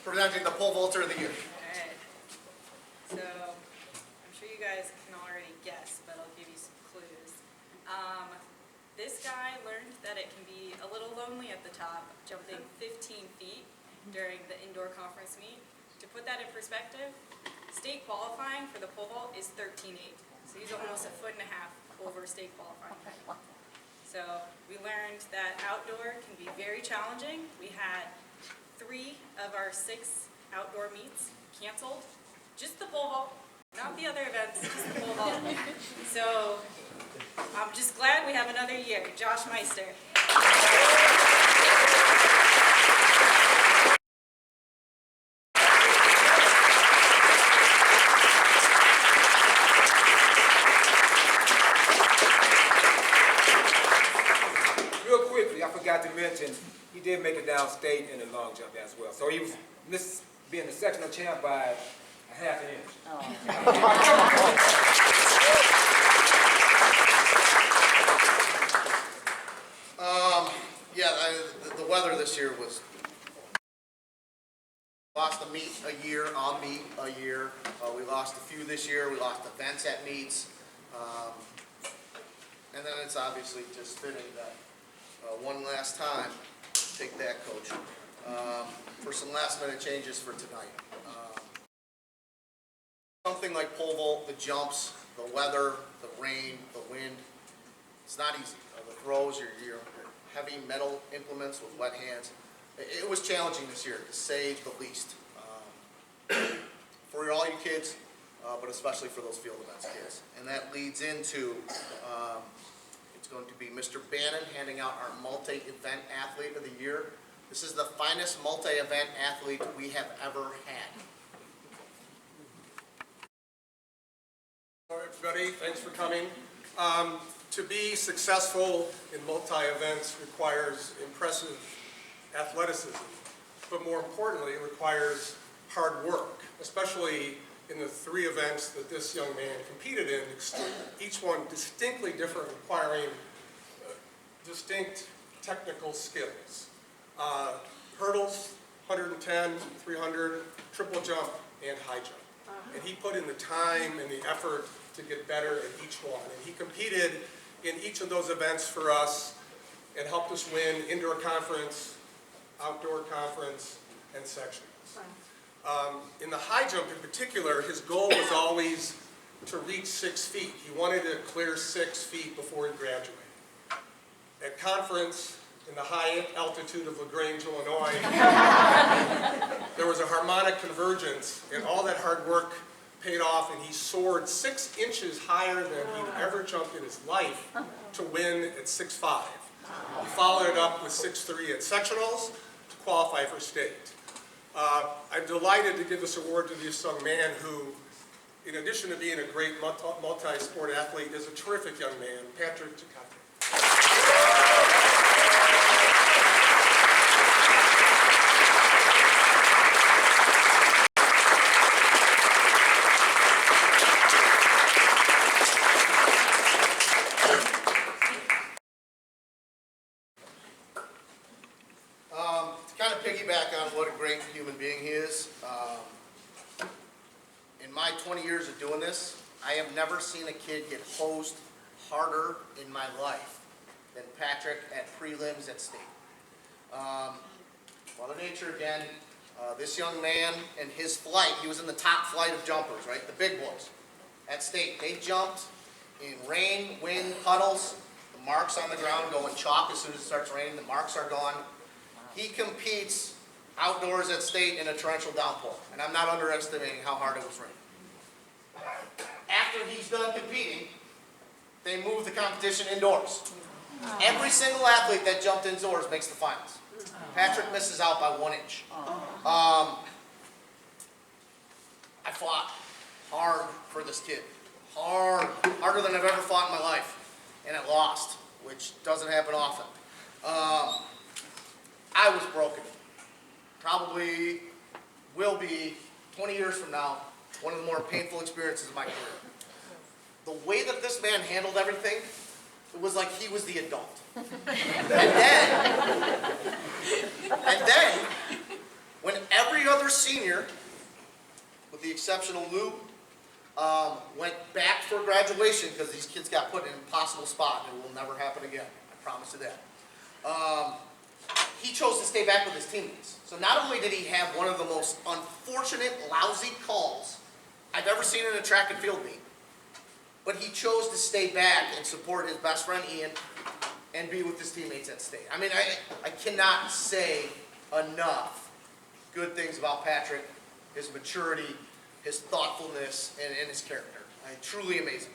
presenting the pole vaulter of the year.
Alright, so I'm sure you guys can already guess, but I'll give you some clues. This guy learned that it can be a little lonely at the top, jumping 15 feet during the indoor conference meet. To put that in perspective, state qualifying for the pole vault is 13.8, so he's almost a foot and a half over state qualifying. So we learned that outdoor can be very challenging. We had 3 of our 6 outdoor meets canceled. Just the pole vault, not the other events, just the pole vault. So I'm just glad we have another year. Josh Meister.
Real quickly, I forgot to mention, he did make it downstate in the long jump as well. So he was missed being the sectional champ by a half an inch.
The weather this year was, lost a meet a year, a year. We lost a few this year. We lost events at meets. And then it's obviously just fitting that one last time, take that, Coach, for some last minute changes for tonight. Something like pole vault, the jumps, the weather, the rain, the wind, it's not easy. The throws, your heavy metal implements with wet hands. It was challenging this year, to say the least. For all you kids, but especially for those field events kids. And that leads into, it's going to be Mr. Bannon handing out our multi-event athlete of the year. This is the finest multi-event athlete we have ever had.
Hello, everybody. Thanks for coming. To be successful in multi-events requires impressive athleticism, but more importantly, it requires hard work, especially in the 3 events that this young man competed in, each one distinctly different, requiring distinct technical skills. Hurdles, 110, 300, triple jump, and high jump. And he put in the time and the effort to get better at each one. And he competed in each of those events for us and helped us win indoor conference, outdoor conference, and sectionals. In the high jump in particular, his goal was always to reach 6 feet. He wanted to clear 6 feet before he graduated. At conference in the high altitude of LaGrange, Illinois, there was a harmonic convergence, and all that hard work paid off, and he soared 6 inches higher than he'd ever jumped in his life to win at 6'5". He followed it up with 6'3" at sectionals to qualify for state. I'm delighted to give this award to this young man who, in addition to being a great multi-sport athlete, is a terrific young man, Patrick Chakate.
To kind of piggyback on what a great human being he is, in my 20 years of doing this, I have never seen a kid get hosed harder in my life than Patrick at prelims at state. Mother Nature again, this young man and his flight, he was in the top flight of jumpers, right? The big boys at state. They jumped in rain, wind, puddles, the marks on the ground going chalk as soon as it starts raining, the marks are gone. He competes outdoors at state in a torrential downpour, and I'm not underestimating how hard it was raining. After he's done competing, they move the competition indoors. Every single athlete that jumped indoors makes the finals. Patrick misses out by 1 inch. I fought hard for this kid. Harder than I've ever fought in my life. And I lost, which doesn't happen often. I was broken. Probably will be, 20 years from now, one of the more painful experiences of my career. The way that this man handled everything, it was like he was the adult. And then, when every other senior, with the exception of Lou, went back for graduation, because these kids got put in an impossible spot, and it will never happen again, I promise you that. He chose to stay back with his teammates. So not only did he have one of the most unfortunate, lousy calls I've ever seen in a track and field meet, but he chose to stay back and support his best friend Ian and be with his teammates at state. I mean, I cannot say enough good things about Patrick, his maturity, his thoughtfulness, and his character. Truly amazing.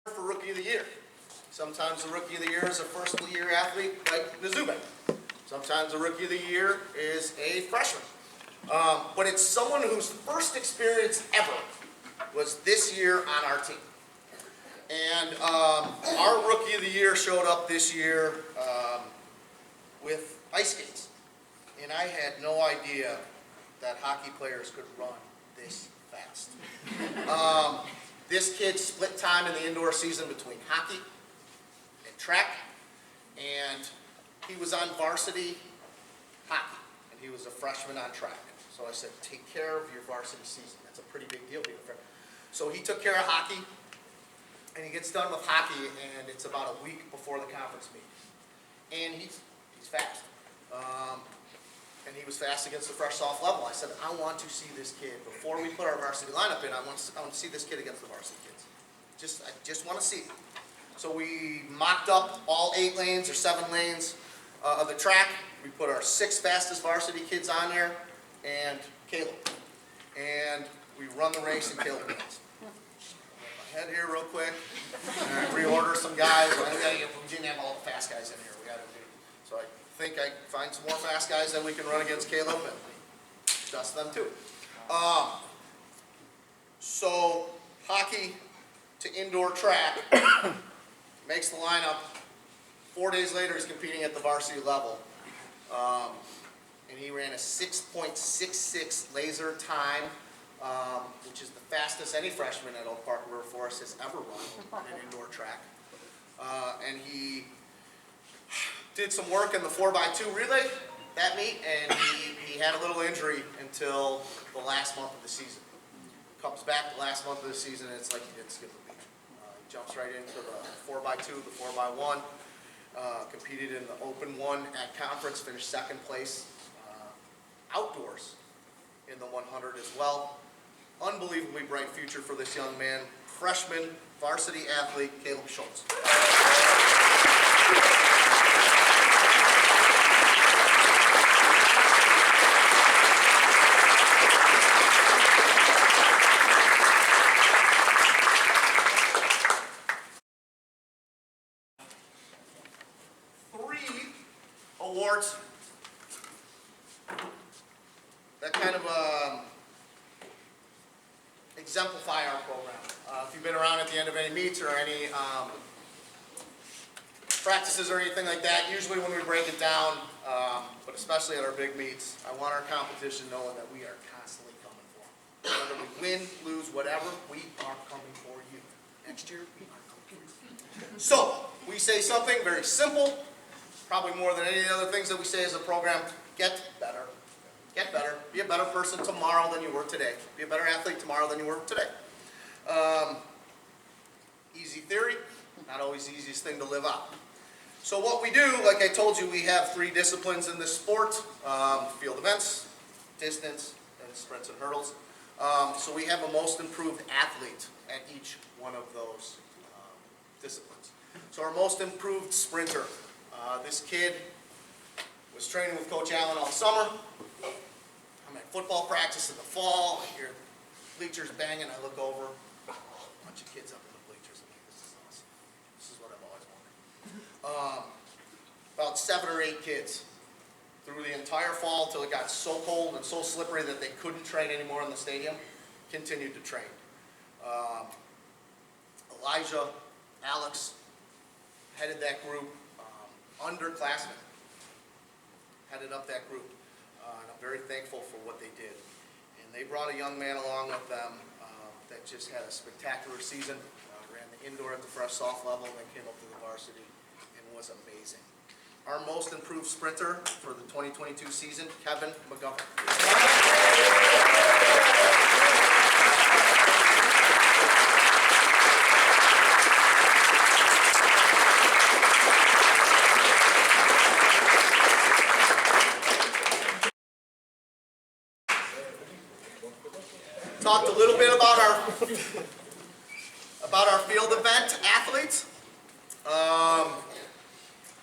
For Rookie of the Year. Sometimes the Rookie of the Year is a first-year athlete like Nazube. Sometimes the Rookie of the Year is a freshman. But it's someone whose first experience ever was this year on our team. And our Rookie of the Year showed up this year with ice skates. And I had no idea that hockey players could run this fast. This kid split time in the indoor season between hockey and track, and he was on varsity hockey, and he was a freshman on track. So I said, take care of your varsity season. That's a pretty big deal being a freshman. So he took care of hockey, and he gets done with hockey, and it's about a week before the conference meeting. And he's fast. And he was fast against the fresh soft level. I said, I want to see this kid, before we put our varsity lineup in, I want to see this kid against the varsity kids. I just want to see it. So we mocked up all 8 lanes or 7 lanes of the track. We put our 6 fastest varsity kids on there, and Caleb. And we run the race, and Caleb wins. My head here real quick, and I reorder some guys. We didn't have all the fast guys in here. We got to do. So I think I find some more fast guys that we can run against Caleb, and dust them too. So hockey to indoor track, makes the lineup. 4 days later, he's competing at the varsity level. And he ran a 6.66 laser time, which is the fastest any freshman at Oak Park River Forest has ever run in an indoor track. And he did some work in the 4x2 relay that meet, and he had a little injury until the last month of the season. Comes back the last month of the season, and it's like he didn't skip a beat. jumps right into the 4x2, the 4x1. Competed in the Open 1 at conference, finished second place outdoors in the 100 as well. Unbelievably bright future for this young man. Freshman varsity athlete, Caleb Schultz. Three awards that kind of exemplify our program. If you've been around at the end of any meets or any practices or anything like that, usually when we break it down, but especially at our big meets, I want our competition knowing that we are constantly coming for them. Whether we win, lose, whatever, we are coming for you. Next year, we are coming for you. So, we say something very simple, probably more than any other things that we say as a program: get better. Get better. Be a better person tomorrow than you were today. Be a better athlete tomorrow than you were today. Easy theory, not always the easiest thing to live out. So what we do, like I told you, we have 3 disciplines in this sport: field events, distance, and sprints and hurdles. So we have a most improved athlete at each one of those disciplines. So our most improved sprinter, this kid was training with Coach Allen all summer. I'm at football practice in the fall. I hear bleachers banging. I look over, a bunch of kids up in the bleachers. I'm like, this is awesome. This is what I've always wanted. About 7 or 8 kids through the entire fall till it got so cold and so slippery that they couldn't train anymore in the stadium, continued to train. Elijah, Alex headed that group, underclassmen headed up that group. And I'm very thankful for what they did. And they brought a young man along with them that just had a spectacular season, ran the indoor at the fresh soft level, and then came up to the varsity and was amazing. Our most improved sprinter for the 2022 season, Kevin McGovern. Talked a little bit about our field event athletes.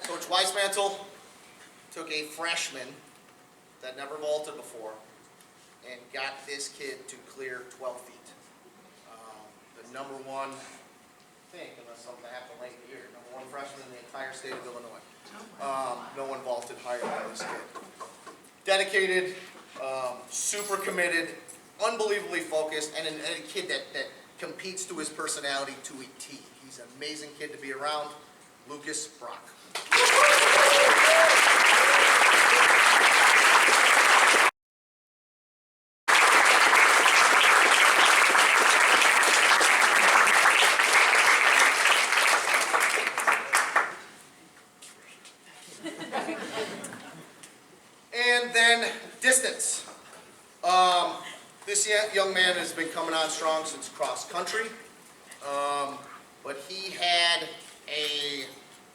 Coach Weissmantle took a freshman that never vaulted before and got this kid to clear 12 feet. The number one, I think, unless something happened late in the year, number one freshman in the entire state of Illinois. No one vaulted higher than this kid. Dedicated, super committed, unbelievably focused, and a kid that competes to his personality to a T. He's an amazing kid to be around. Lucas Brock. And then distance. This young man has been coming on strong since cross country, but he had a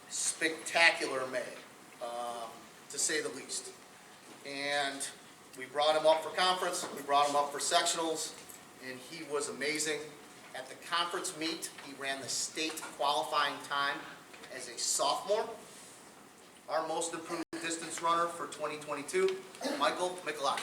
spectacular May, to say the least. And we brought him up for conference, we brought him up for sectionals, and he was amazing. At the conference meet, he ran the state qualifying time as a sophomore. Our most improved distance runner for 2022, Michael Michalak.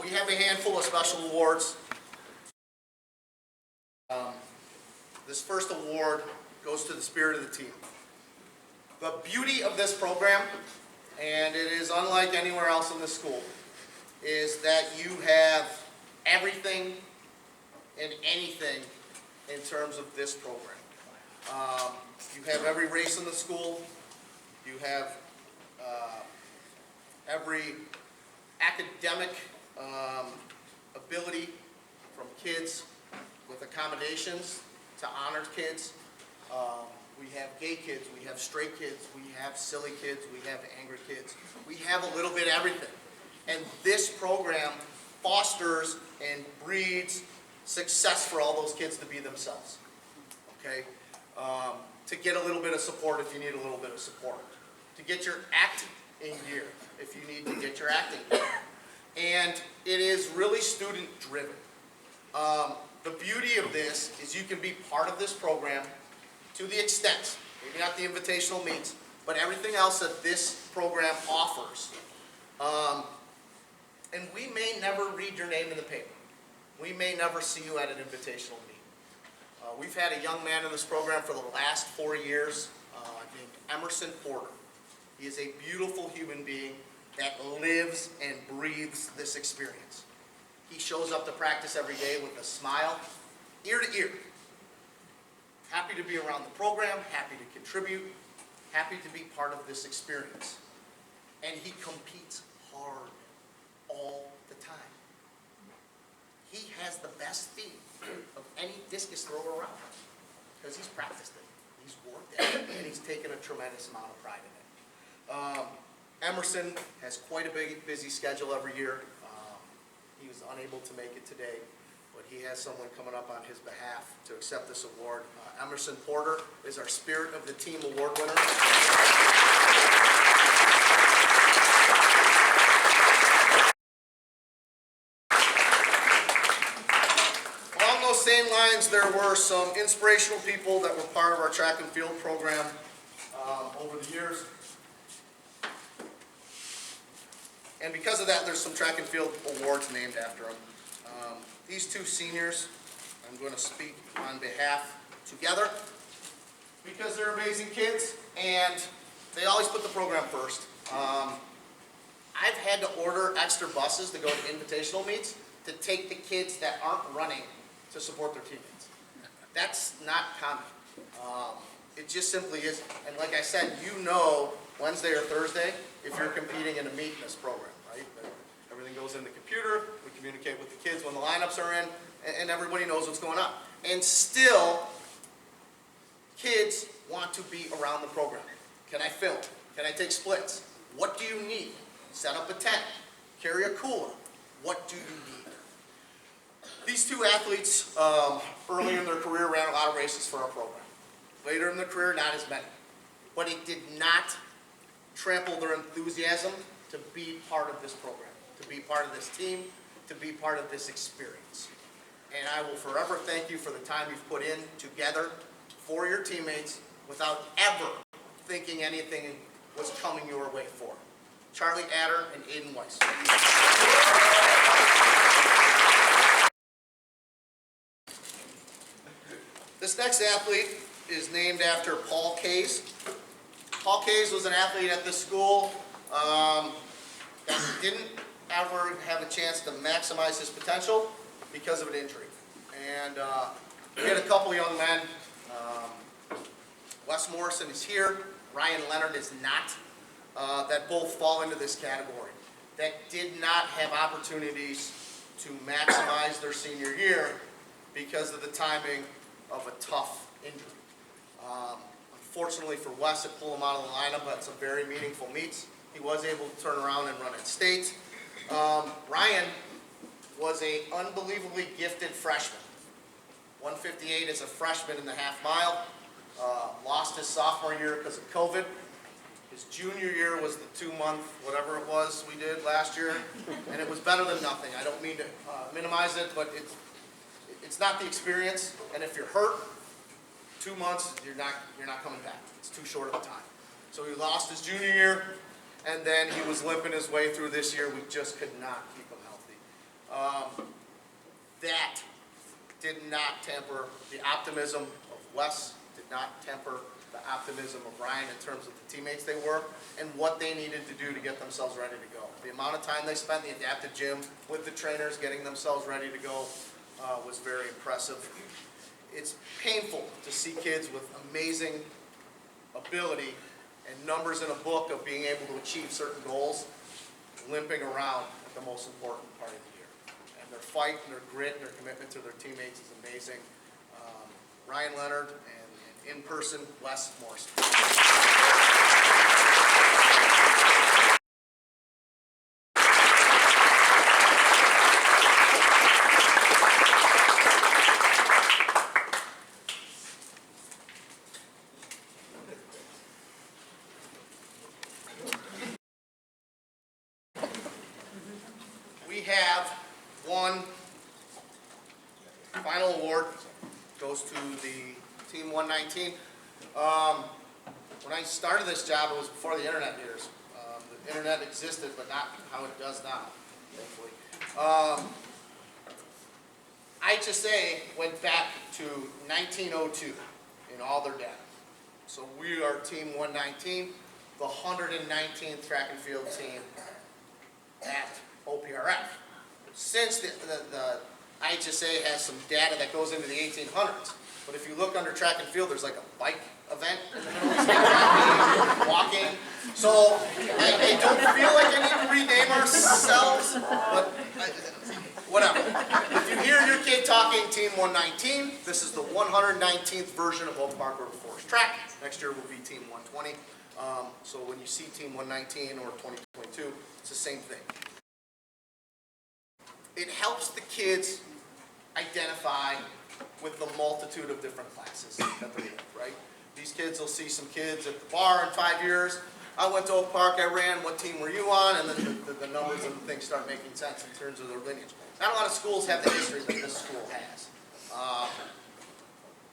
We have a handful of special awards. This first award goes to the spirit of the team. The beauty of this program, and it is unlike anywhere else in the school, is that you have everything and anything in terms of this program. You have every race in the school. You have every academic ability from kids with accommodations to honored kids. We have gay kids, we have straight kids, we have silly kids, we have angry kids. We have a little bit of everything. And this program fosters and breeds success for all those kids to be themselves. Okay? To get a little bit of support if you need a little bit of support. To get your acting in gear if you need to get your acting in gear. And it is really student driven. The beauty of this is you can be part of this program to the extent, maybe not the invitational meets, but everything else that this program offers. And we may never read your name in the paper. We may never see you at an invitational meet. We've had a young man in this program for the last 4 years named Emerson Porter. He is a beautiful human being that lives and breathes this experience. He shows up to practice every day with a smile, ear to ear. Happy to be around the program, happy to contribute, happy to be part of this experience. And he competes hard all the time. He has the best feet of any discus thrower around because he's practiced it, he's worked at it, and he's taken a tremendous amount of pride in it. Emerson has quite a big, busy schedule every year. He was unable to make it today, but he has someone coming up on his behalf to accept this award. Emerson Porter is our Spirit of the Team Award winner. Along those same lines, there were some inspirational people that were part of our track and field program over the years. And because of that, there's some track and field awards named after them. These two seniors, I'm going to speak on behalf together because they're amazing kids and they always put the program first. I've had to order extra buses to go to invitational meets to take the kids that aren't running to support their teammates. That's not common. It just simply is. And like I said, you know Wednesday or Thursday if you're competing in a meet in this program, right? Everything goes in the computer, we communicate with the kids when the lineups are in, and everybody knows what's going on. And still, kids want to be around the program. Can I film? Can I take splits? What do you need? Set up a tent, carry a cooler. What do you need? These two athletes, early in their career, ran a lot of races for our program. Later in their career, not as many. But it did not trample their enthusiasm to be part of this program, to be part of this team, to be part of this experience. And I will forever thank you for the time you've put in together for your teammates without ever thinking anything was coming your way for. Charlie Adder and Aiden Weiss. This next athlete is named after Paul Kays. Paul Kays was an athlete at this school that didn't ever have a chance to maximize his potential because of an injury. And we had a couple young men. Wes Morrison is here. Ryan Leonard is not. That both fall into this category. That did not have opportunities to maximize their senior year because of the timing of a tough injury. Unfortunately for Wes, it pulled him out of the lineup at some very meaningful meets. He was able to turn around and run at state. Ryan was an unbelievably gifted freshman. 158 as a freshman in the half mile. Lost his sophomore year because of COVID. His junior year was the 2-month, whatever it was we did last year, and it was better than nothing. I don't mean to minimize it, but it's not the experience, and if you're hurt, 2 months, you're not coming back. It's too short of a time. So he lost his junior year, and then he was limping his way through this year. We just could not keep him healthy. That did not temper the optimism of Wes, did not temper the optimism of Ryan in terms of the teammates they were and what they needed to do to get themselves ready to go. The amount of time they spent in the adaptive gym with the trainers getting themselves ready to go was very impressive. It's painful to see kids with amazing ability and numbers in a book of being able to achieve certain goals, limping around at the most important part of the year. And their fight and their grit and their commitment to their teammates is amazing. Ryan Leonard and in person, Wes Morrison. We have one final award, goes to the Team 119. When I started this job, it was before the internet years. The internet existed, but not how it does now, thankfully. IHSA went back to 1902 in all their data. So we are Team 119, the 119th track and field team at OPRF. Since the IHSA has some data that goes into the 1800s, but if you look under track and field, there's like a bike event in the middle, walking. So I don't feel like I need to rename ourselves, but whatever. If you hear your kid talking Team 119, this is the 119th version of Oak Park River Forest Track. Next year will be Team 120. So when you see Team 119 or 2022, it's the same thing. It helps the kids identify with the multitude of different classes that they're in, right? These kids will see some kids at the bar in 5 years. I went to Oak Park, I ran, what team were you on? And then the numbers and the things start making sense in terms of their lineage. Not a lot of schools have the history that this school has.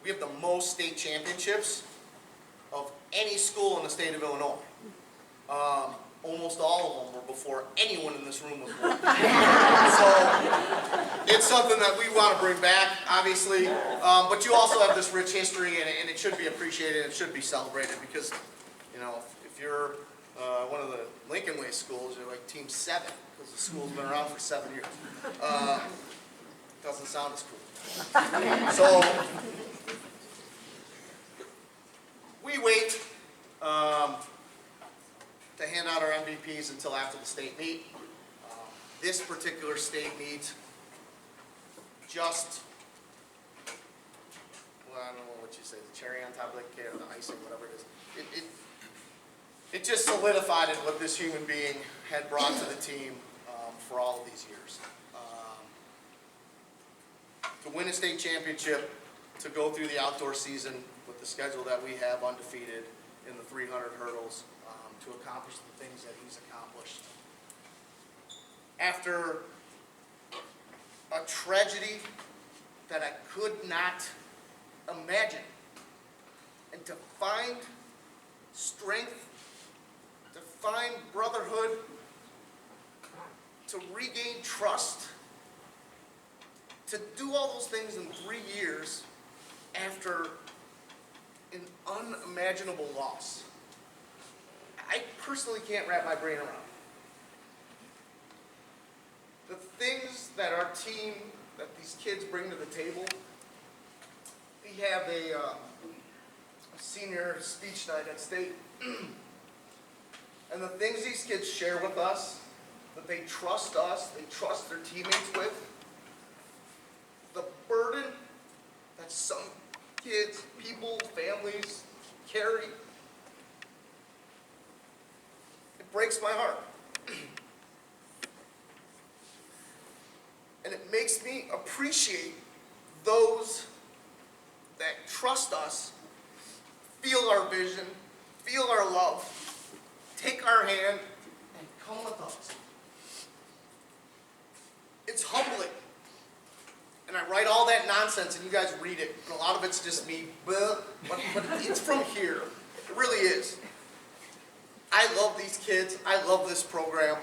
We have the most state championships of any school in the state of Illinois. Almost all of them were before anyone in this room was born. So it's something that we want to bring back, obviously. But you also have this rich history, and it should be appreciated, and it should be celebrated, because, you know, if you're one of the Lincoln Way schools, you're like Team 7, because the school's been around for 7 years. Doesn't sound as cool. So we wait to hand out our MVPs until after the state meet. This particular state meet just, well, I don't know what you say, the cherry on top of the cake, or the icing, whatever it is. It just solidified what this human being had brought to the team for all of these years. To win a state championship, to go through the outdoor season with the schedule that we have, undefeated in the 300 hurdles, to accomplish the things that he's accomplished. After a tragedy that I could not imagine, and to find strength, to find brotherhood, to regain trust, to do all those things in 3 years after an unimaginable loss, I personally can't wrap my brain around. The things that our team, that these kids bring to the table. We have a senior speech night at state. And the things these kids share with us, that they trust us, they trust their teammates with, the burden that some kids, people, families carry, it breaks my heart. And it makes me appreciate those that trust us, feel our vision, feel our love, take our hand, and come with us. It's humbling. And I write all that nonsense and you guys read it, and a lot of it's just me, but it's from here. It really is. I love these kids. I love this program.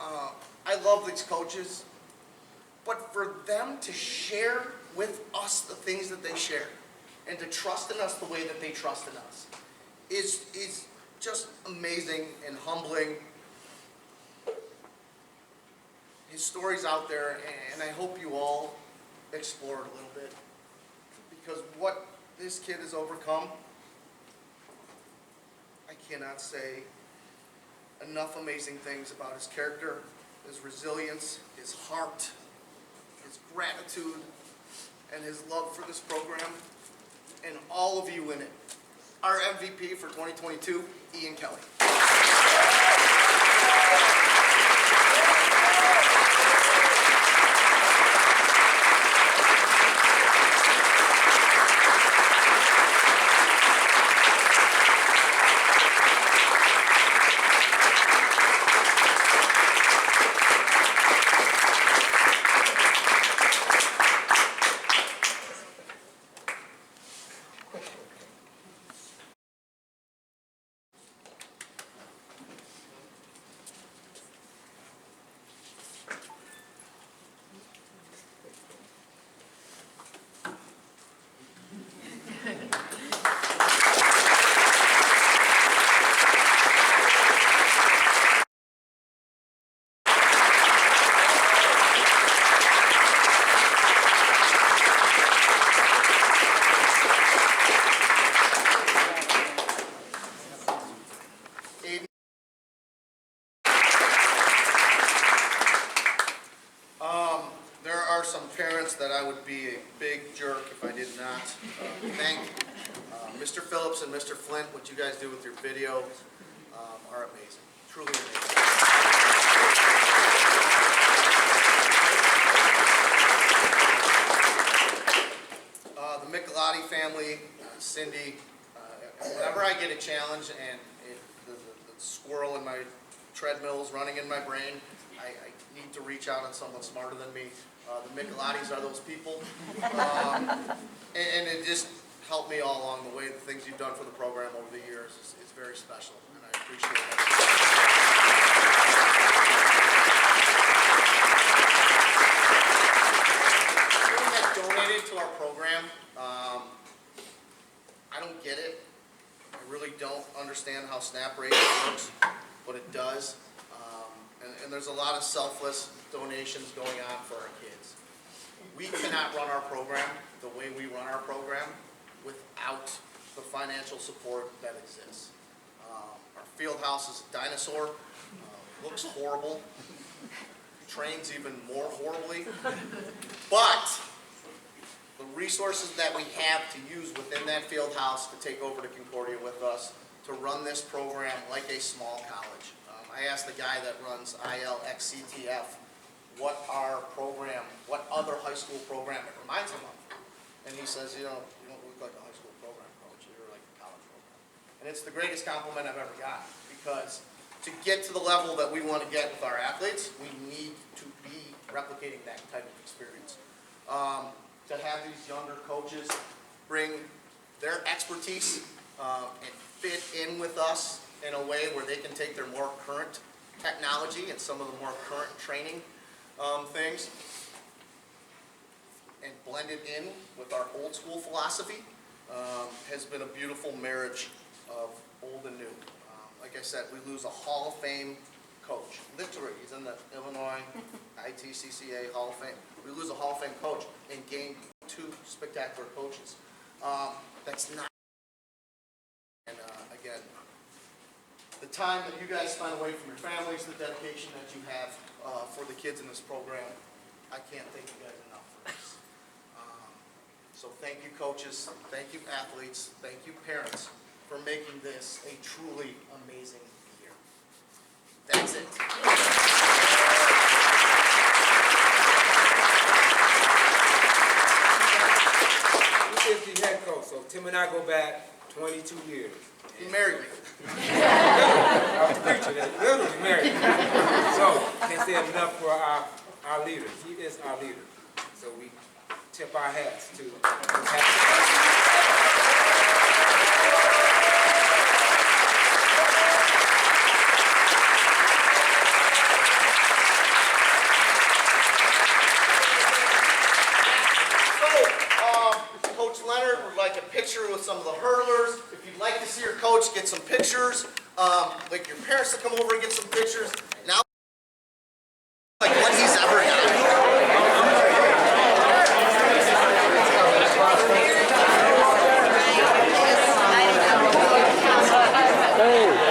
I love these coaches. But for them to share with us the things that they share, and to trust in us the way that they trust in us, is just amazing and humbling. His story's out there, and I hope you all explore it a little bit. Because what this kid has overcome, I cannot say enough amazing things about his character, his resilience, his heart, his gratitude, and his love for this program, and all of you in it. Our MVP for 2022, Ian Kelly. There are some parents that I would be a big jerk if I did not thank. Mr. Phillips and Mr. Flint, what you guys do with your video are amazing, truly amazing. The Michelotti family, Cindy, whenever I get a challenge and the squirrel in my treadmill is running in my brain, I need to reach out on someone smarter than me. The Michelottis are those people. And it just helped me all along the way. The things you've done for the program over the years is very special, and I appreciate it. Everyone that donated to our program, I don't get it. I really don't understand how SNAP rating works, but it does. And there's a lot of selfless donations going on for our kids. We cannot run our program the way we run our program without the financial support that exists. Our field house is a dinosaur, looks horrible, trains even more horribly, but the resources that we have to use within that field house to take over to Concordia with us to run this program like a small college. I asked the guy that runs ILXCTF what our program, what other high school program it reminds him of. And he says, you don't look like a high school program, coach, you're like a college program. And it's the greatest compliment I've ever gotten, because to get to the level that we want to get with our athletes, we need to be replicating that type of experience. To have these younger coaches bring their expertise and fit in with us in a way where they can take their more current technology and some of the more current training things and blend it in with our old school philosophy has been a beautiful marriage of old and new. Like I said, we lose a Hall of Fame coach. Literally, he's in the Illinois ITCCA Hall of Fame. We lose a Hall of Fame coach and gain two spectacular coaches. That's not, and again, the time that you guys spend away from your families, the dedication that you have for the kids in this program, I can't thank you guys enough for this. So thank you coaches, thank you athletes, thank you parents for making this a truly amazing year. That's it.
He is the head coach, so Tim and I go back 22 years.
He married me.
I was preaching that, literally married. So, can't say enough for our leader. He is our leader. So we tip our hats to him.
Coach Leonard would like a picture with some of the hurlers. If you'd like to see your coach get some pictures, like your parents to come over and get some pictures. Now, like what he's ever done.
Hey.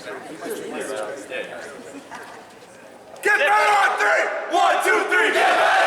Get better on three! 1, 2, 3, get better!